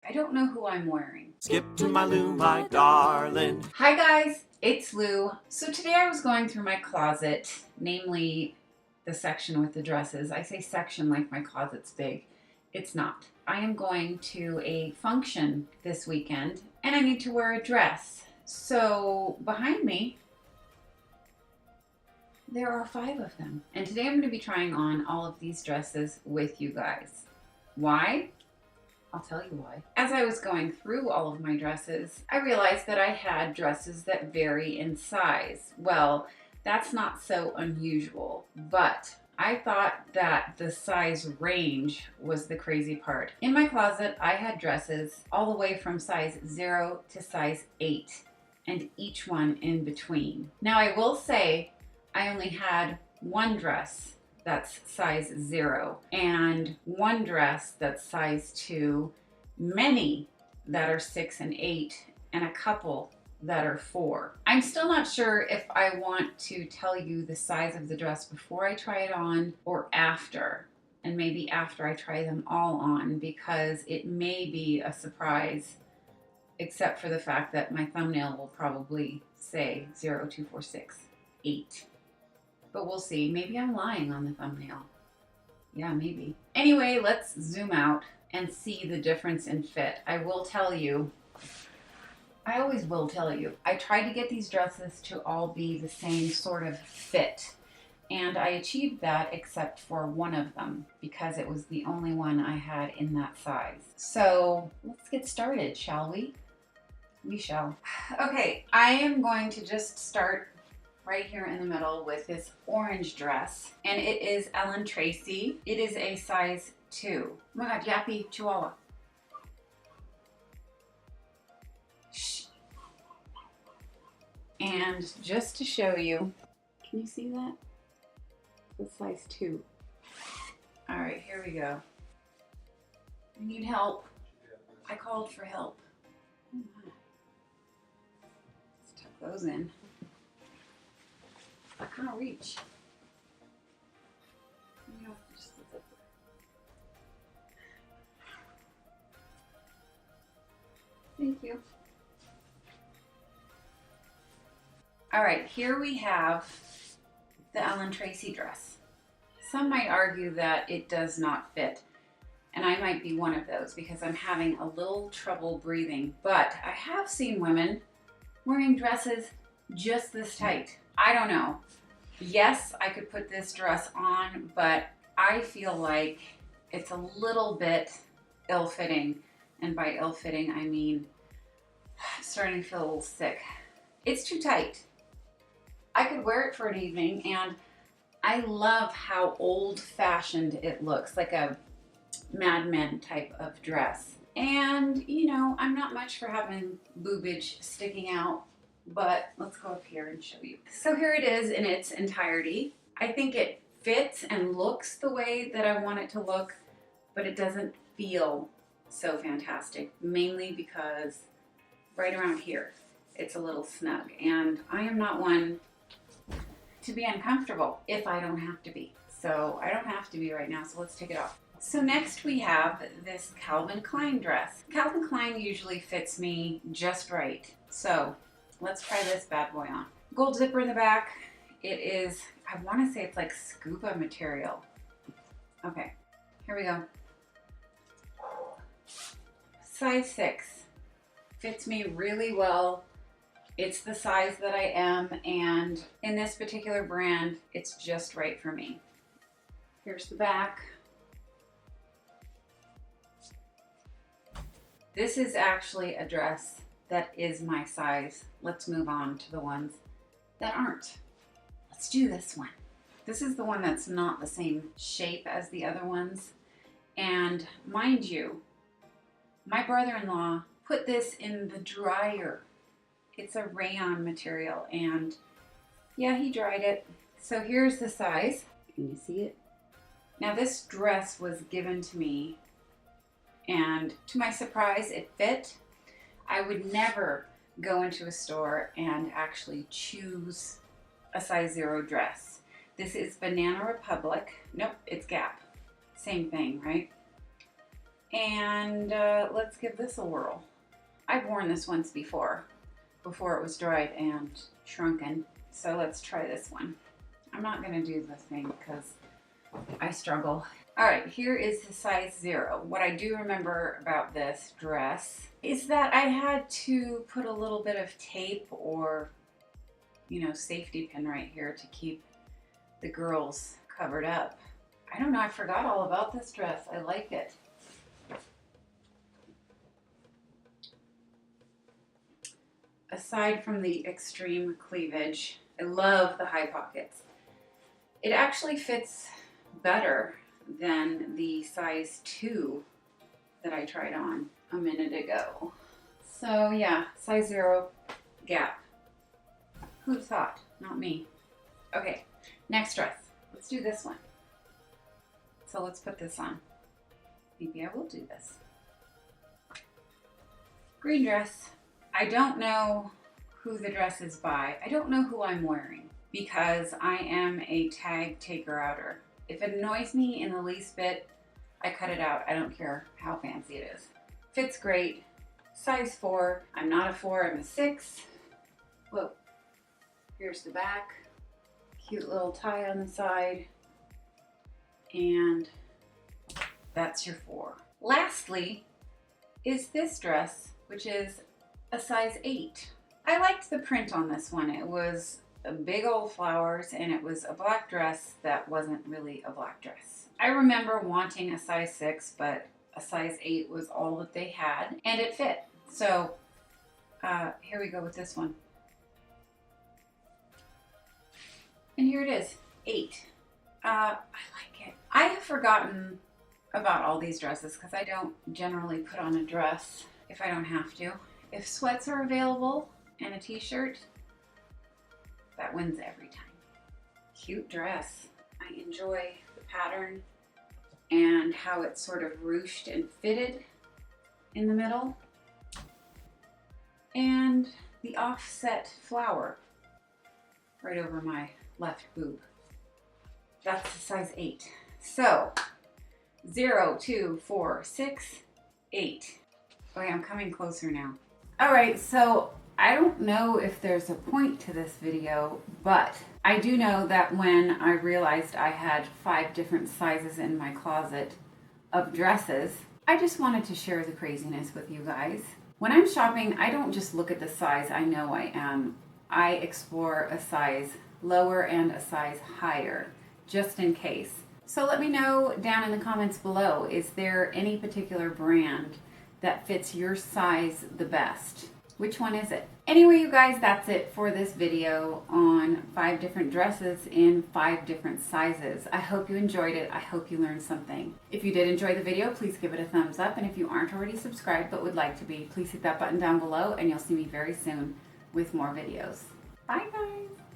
I don't know who I'm wearing. Skip2mylou, my darling. Hi guys, it's Lou. So today I was going through my closet, namely the section with the dresses. I say section like my closet's big. It's not. I am going to a function this weekend and I need to wear a dress. So behind me, there are 5 of them. And today I'm going to be trying on all of these dresses with you guys. Why? I'll tell you why. As I was going through all of my dresses, I realized that I had dresses that vary in size. Well, that's not so unusual, but I thought that the size range was the crazy part. In my closet, I had dresses all the way from size 0 to size 8, and each one in between. Now I will say, I only had one dress that's size 0 and one dress that's size 2, many that are 6 and 8, and a couple that are 4. I'm still not sure if I want to tell you the size of the dress before I try it on or after, and maybe after I try them all on, because it may be a surprise, except for the fact that my thumbnail will probably say 0, 2, 4, 6, 8. But we'll see. Maybe I'm lying on the thumbnail. Yeah, maybe. Anyway, let's zoom out and see the difference in fit. I will tell you, I always will tell you, I tried to get these dresses to all be the same sort of fit. And I achieved that except for one of them, because it was the only one I had in that size. So let's get started, shall we? We shall. Okay, I am going to just start right here in the middle with this orange dress, and it is Tracy. It is a size 2. Oh my god, yappy chihuahua. Shh. And just to show you, can you see that? It's size 2. All right, here we go. I need help. I called for help. Oh my. Let's tuck those in. I can't reach. You know, just the zipper. Thank you. All right, here we have the Tracy dress. Some might argue that it does not fit, and I might be one of those because I'm having a little trouble breathing, but I have seen women wearing dresses just this tight. I don't know. Yes, I could put this dress on, but I feel like it's a little bit ill-fitting. And by ill-fitting, I mean starting to feel a little sick. It's too tight. I could wear it for an evening, and I love how old-fashioned it looks, like a Mad Men type of dress. And, you know, I'm not much for having boobage sticking out, but let's go up here and show you. So here it is in its entirety. I think it fits and looks the way that I want it to look, but it doesn't feel so fantastic, mainly because right around here, it's a little snug, and I am not one to be uncomfortable if I don't have to be. So I don't have to be right now, so let's take it off. So next we have this Calvin Klein dress. Calvin Klein usually fits me just right. So let's try this bad boy on. Gold zipper in the back. It is, I want to say it's like scuba material. Okay, here we go. Size 6. Fits me really well. It's the size that I am, and in this particular brand, it's just right for me. Here's the back. This is actually a dress that is my size. Let's move on to the ones that aren't. Let's do this one. This is the one that's not the same shape as the other ones. And mind you, my brother-in-law put this in the dryer. It's a rayon material, and yeah, he dried it. So here's the size. Can you see it? Now this dress was given to me, and to my surprise, it fit. I would never go into a store and actually choose a size 0 dress. This is Banana Republic. Nope, it's Gap. Same thing, right? And let's give this a whirl. I've worn this once before it was dried and shrunken. So let's try this one. I'm not gonna do the thing because I struggle. All right, here is the size 0. What I do remember about this dress is that I had to put a little bit of tape or, you know, safety pin right here to keep the girls covered up. I don't know, I forgot all about this dress. I like it. Aside from the extreme cleavage, I love the high pockets. It actually fits better than the size 2 that I tried on a minute ago. So yeah, size 0 gap. Who thought? Not me. Okay, next dress. Let's do this one. So let's put this on. Maybe I will do this. Green dress. I don't know who the dress is by. I don't know who I'm wearing because I am a tag taker-outer. If it annoys me in the least bit, I cut it out. I don't care how fancy it is. Fits great. Size 4. I'm not a 4, I'm a 6. Whoa. Here's the back. Cute little tie on the side. And that's your 4. Lastly is this dress, which is a size 8. I liked the print on this one. It was big old flowers and it was a black dress that wasn't really a black dress. I remember wanting a size 6, but a size 8 was all that they had and it fit. So here we go with this one. And here it is, 8. I like it. I have forgotten about all these dresses because I don't generally put on a dress if I don't have to. If sweats are available and a t-shirt, that wins every time. Cute dress. I enjoy the pattern and how it's sort of ruched and fitted in the middle. And the offset flower right over my left boob. That's the size 8. So 0, 2, 4, 6, 8. Okay, I'm coming closer now. All right, so I don't know if there's a point to this video, but I do know that when I realized I had 5 different sizes in my closet of dresses, I just wanted to share the craziness with you guys. When I'm shopping, I don't just look at the size I know I am. I explore a size lower and a size higher, just in case. So let me know down in the comments below, is there any particular brand that fits your size the best? Which one is it? Anyway, you guys, that's it for this video on 5 different dresses in 5 different sizes. I hope you enjoyed it. I hope you learned something. If you did enjoy the video, please give it a thumbs up. And if you aren't already subscribed but would like to be, please hit that button down below and you'll see me very soon with more videos. Bye guys.